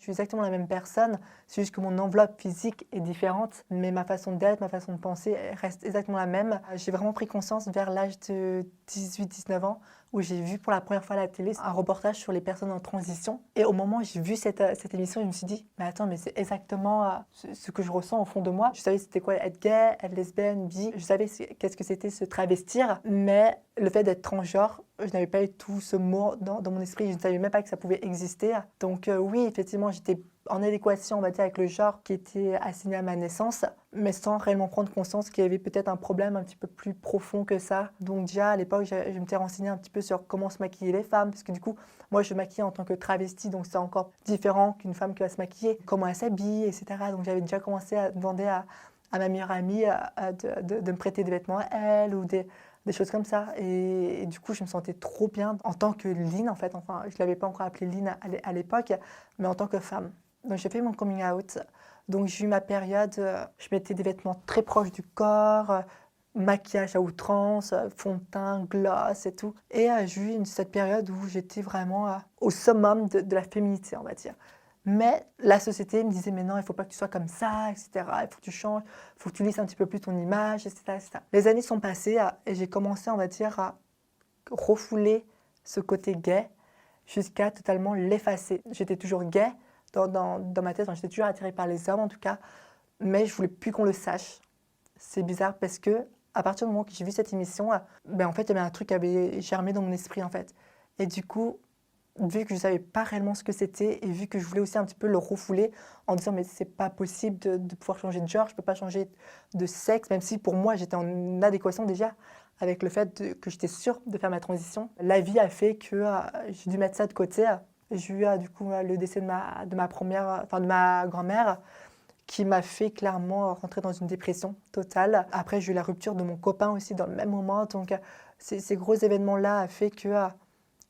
suis exactement la même personne, c'est juste que mon enveloppe physique est différente, mais ma façon d'être, ma façon de penser elle reste exactement la même. J'ai vraiment pris conscience vers l'âge de 18-19 ans où j'ai vu pour la première fois à la télé un reportage sur les personnes en transition. Et au moment où j'ai vu cette émission, je me suis dit, mais attends, mais c'est exactement ce que je ressens au fond de moi. Je savais c'était quoi être gay, être lesbienne, bi, je savais qu'est-ce que c'était se travestir, mais le fait d'être transgenre, je n'avais pas eu tout ce mot dans mon esprit, je ne savais même pas que ça pouvait exister. Donc oui, effectivement, j'étais en adéquation, on va dire, avec le genre qui était assigné à ma naissance, mais sans réellement prendre conscience qu'il y avait peut-être un problème un petit peu plus profond que ça. Donc déjà, à l'époque, je m'étais renseignée un petit peu sur comment se maquiller les femmes, parce que du coup, moi, je me maquille en tant que travestie, donc c'est encore différent qu'une femme qui va se maquiller, comment elle s'habille, etc. Donc j'avais déjà commencé à demander à ma meilleure amie de me prêter des vêtements à elle, ou des choses comme ça. Et du coup, je me sentais trop bien en tant que Lynn, en fait. Enfin, je ne l'avais pas encore appelée Lynn à l'époque, mais en tant que femme. Donc j'ai fait mon coming out. Donc j'ai eu ma période, je mettais des vêtements très proches du corps, maquillage à outrance, fond de teint, gloss et tout. Et j'ai eu cette période où j'étais vraiment au summum de la féminité, on va dire. Mais la société me disait, mais non, il ne faut pas que tu sois comme ça, etc. Il faut que tu changes, il faut que tu lisses un petit peu plus ton image, etc. etc. Les années sont passées et j'ai commencé, on va dire, à refouler ce côté gay jusqu'à totalement l'effacer. J'étais toujours gay dans ma tête, enfin, j'étais toujours attirée par les hommes en tout cas, mais je voulais plus qu'on le sache. C'est bizarre parce que à partir du moment que j'ai vu cette émission, ben en fait, il y avait un truc qui avait germé dans mon esprit en fait. Et du coup, vu que je ne savais pas réellement ce que c'était et vu que je voulais aussi un petit peu le refouler en disant mais c'est pas possible de pouvoir changer de genre, je peux pas changer de sexe, même si pour moi j'étais en adéquation déjà avec le fait que j'étais sûre de faire ma transition. La vie a fait que j'ai dû mettre ça de côté. J'ai eu du coup le décès de ma grand-mère qui m'a fait clairement rentrer dans une dépression totale. Après, j'ai eu la rupture de mon copain aussi dans le même moment. Donc, ces gros événements-là ont fait que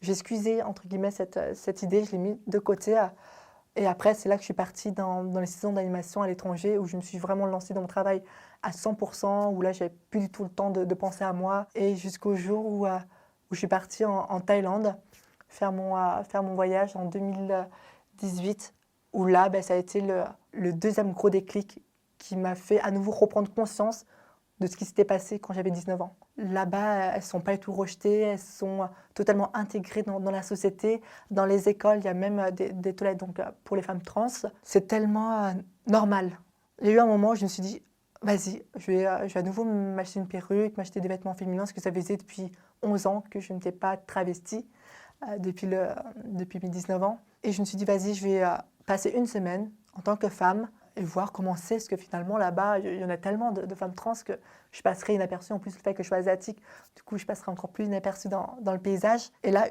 j'ai excusé, entre guillemets, cette idée, je l'ai mis de côté. Et après, c'est là que je suis partie dans les saisons d'animation à l'étranger, où je me suis vraiment lancée dans mon travail à 100%, où là, j'avais plus du tout le temps de penser à moi. Et jusqu'au jour où je suis partie en Thaïlande faire mon voyage en 2018, où là, ben, ça a été le deuxième gros déclic qui m'a fait à nouveau reprendre conscience de ce qui s'était passé quand j'avais 19 ans. Là-bas, elles ne sont pas du tout rejetées, elles sont totalement intégrées dans la société. Dans les écoles, il y a même des toilettes donc, pour les femmes trans. C'est tellement normal. Il y a eu un moment où je me suis dit, vas-y, je vais à nouveau m'acheter une perruque, m'acheter des vêtements féminins, parce que ça faisait depuis 11 ans que je n'étais pas travestie, depuis mes 19 ans. Et je me suis dit, vas-y, je vais passer une semaine en tant que femme et voir comment c'est, parce que finalement là-bas, il y en a tellement de femmes trans que je passerai inaperçue. En plus, le fait que je sois asiatique, du coup, je passerai encore plus inaperçue dans le paysage. Et là,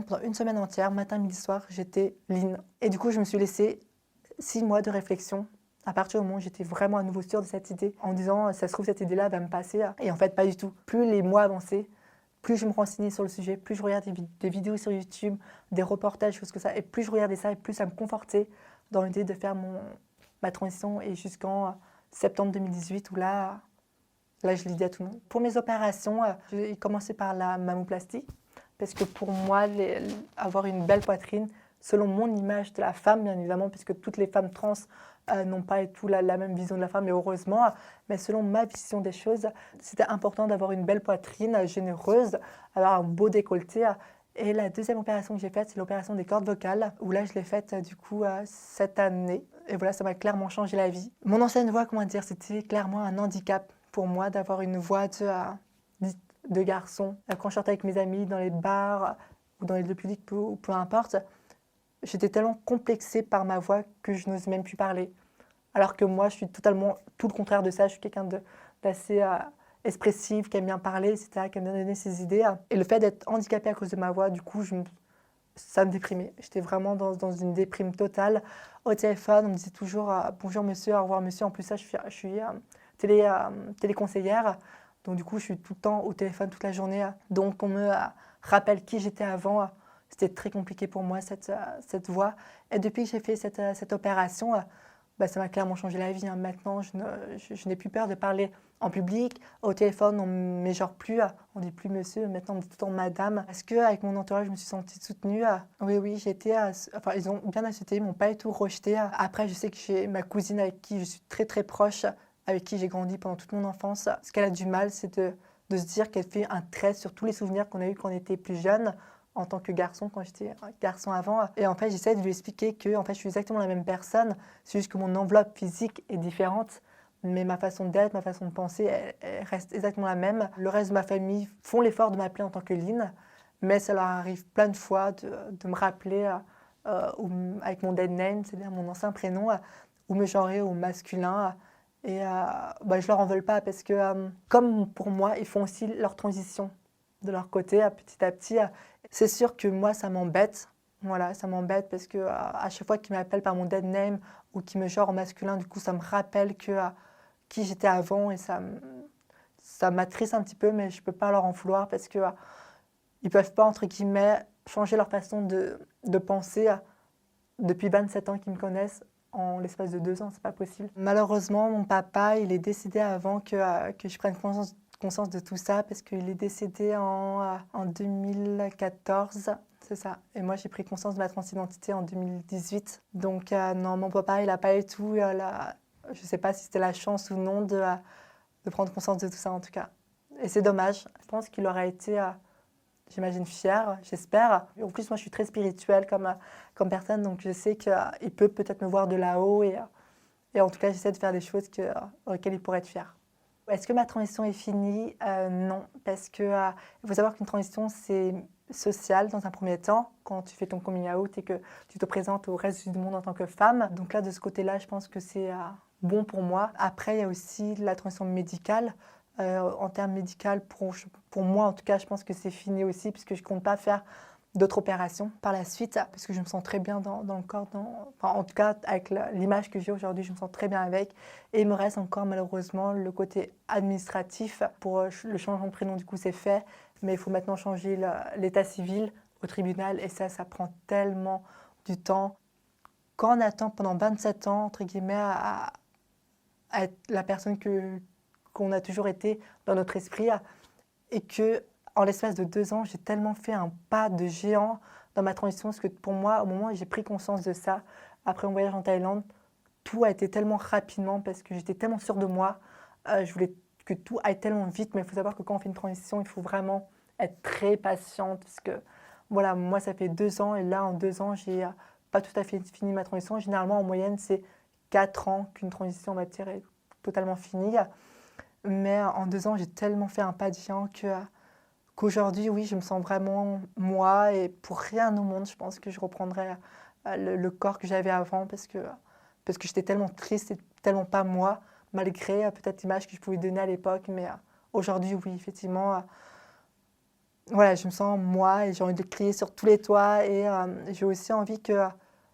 pendant une semaine entière, matin, midi, soir, j'étais Lynn. Et du coup, je me suis laissé 6 mois de réflexion. À partir du moment où j'étais vraiment à nouveau sûre de cette idée, en disant, ça se trouve, cette idée-là va me passer. Et en fait, pas du tout. Plus les mois avançaient, plus je me renseignais sur le sujet, plus je regardais des vidéos sur YouTube, des reportages, choses comme ça. Et plus je regardais ça, et plus ça me confortait dans l'idée de faire ma transition, et jusqu'en septembre 2018 où là, je l'ai dit à tout le monde. Pour mes opérations, j'ai commencé par la mammoplastie parce que pour moi, avoir une belle poitrine, selon mon image de la femme, bien évidemment, puisque toutes les femmes trans n'ont pas et tout la même vision de la femme, et heureusement, mais selon ma vision des choses, c'était important d'avoir une belle poitrine généreuse, avoir un beau décolleté. Et la deuxième opération que j'ai faite, c'est l'opération des cordes vocales, où là, je l'ai faite du coup cette année. Et voilà, ça m'a clairement changé la vie. Mon ancienne voix, comment dire, c'était clairement un handicap pour moi d'avoir une voix de garçon. Quand je sortais avec mes amis dans les bars ou dans les lieux publics, peu importe, j'étais tellement complexée par ma voix que je n'ose même plus parler. Alors que moi, je suis totalement tout le contraire de ça. Je suis quelqu'un d'assez expressif, qui aime bien parler, etc., qui aime bien donner ses idées. Et le fait d'être handicapée à cause de ma voix, du coup, ça me déprimait. J'étais vraiment dans une déprime totale. Au téléphone, on me disait toujours bonjour monsieur, au revoir monsieur. En plus, ça, je suis téléconseillère. Donc, du coup, je suis tout le temps au téléphone toute la journée. Donc, on me rappelle qui j'étais avant. C'était très compliqué pour moi, cette voix. Et depuis que j'ai fait cette opération, Ça m'a clairement changé la vie, hein. Maintenant, je n'ai plus peur de parler en public. Au téléphone, on ne mégenre plus, on dit plus monsieur, maintenant on dit tout le temps madame. Parce qu'avec mon entourage, je me suis sentie soutenue. Oui, enfin, ils ont bien accepté, ils m'ont pas du tout rejetée. Après, je sais que j'ai ma cousine avec qui je suis très très proche, avec qui j'ai grandi pendant toute mon enfance. Ce qu'elle a du mal, c'est de se dire qu'elle fait un trait sur tous les souvenirs qu'on a eus quand on était plus jeune, en tant que garçon, quand j'étais garçon avant. Et en fait, j'essaie de lui expliquer que en fait, je suis exactement la même personne, c'est juste que mon enveloppe physique est différente, mais ma façon d'être, ma façon de penser, elle reste exactement la même. Le reste de ma famille font l'effort de m'appeler en tant que Lynn, mais ça leur arrive plein de fois de me rappeler avec mon dead name, c'est-à-dire mon ancien prénom, ou me genrer au masculin. Et je leur en veux pas parce que, comme pour moi, ils font aussi leur transition de leur côté, petit à petit. C'est sûr que moi, ça m'embête. Voilà, ça m'embête parce que à chaque fois qu'ils m'appellent par mon dead name ou qu'ils me genrent en masculin, du coup, ça me rappelle qui j'étais avant et ça m'attriste un petit peu, mais je peux pas leur en vouloir parce que ils peuvent pas, entre guillemets, changer leur façon de penser depuis 27 ans qu'ils me connaissent. En l'espace de 2 ans, c'est pas possible. Malheureusement, mon papa, il est décédé avant que je prenne conscience de tout ça, parce qu'il est décédé en 2014, c'est ça. Et moi, j'ai pris conscience de ma transidentité en 2018. Donc non, mon papa, il n'a pas eu tout, je sais pas si c'était la chance ou non de prendre conscience de tout ça, en tout cas. Et c'est dommage. Je pense qu'il aurait été... j'imagine fière, j'espère. En plus, moi, je suis très spirituelle comme personne, donc je sais qu'il peut peut-être me voir de là-haut et en tout cas, j'essaie de faire des choses auxquelles il pourrait être fier. Est-ce que ma transition est finie? Non, parce que il faut savoir qu'une transition, c'est social dans un premier temps, quand tu fais ton coming out et que tu te présentes au reste du monde en tant que femme. Donc là, de ce côté-là, je pense que c'est bon pour moi. Après, il y a aussi la transition médicale. En termes médicaux, pour moi, en tout cas, je pense que c'est fini aussi, puisque je ne compte pas faire d'autres opérations par la suite, parce que je me sens très bien dans le corps. Enfin, en tout cas, avec l'image que j'ai aujourd'hui, je me sens très bien avec. Et il me reste encore, malheureusement, le côté administratif. Pour le changement de prénom, du coup, c'est fait. Mais il faut maintenant changer l'état civil au tribunal. Et ça prend tellement du temps. Quand on attend pendant 27 ans, entre guillemets, à être la personne qu'on a toujours été dans notre esprit, et que en l'espace de 2 ans, j'ai tellement fait un pas de géant dans ma transition, parce que pour moi, au moment où j'ai pris conscience de ça, après mon voyage en Thaïlande, tout a été tellement rapidement, parce que j'étais tellement sûre de moi, je voulais que tout aille tellement vite, mais il faut savoir que quand on fait une transition, il faut vraiment être très patiente, parce que voilà, moi ça fait 2 ans, et là en 2 ans, j'ai pas tout à fait fini ma transition. Généralement, en moyenne, c'est 4 ans qu'une transition, on va dire, est totalement finie. Mais en 2 ans, j'ai tellement fait un pas de géant qu'aujourd'hui, oui, je me sens vraiment moi. Et pour rien au monde, je pense que je reprendrai le corps que j'avais avant, parce que j'étais tellement triste et tellement pas moi, malgré peut-être l'image que je pouvais donner à l'époque. Mais aujourd'hui, oui, effectivement, voilà, je me sens moi et j'ai envie de crier sur tous les toits. Et j'ai aussi envie que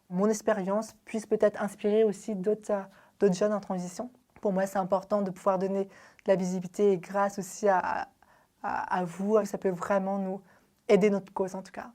mon expérience puisse peut-être inspirer aussi d'autres jeunes en transition. Pour moi, c'est important de pouvoir donner de la visibilité, et grâce aussi à vous, ça peut vraiment nous aider notre cause en tout cas.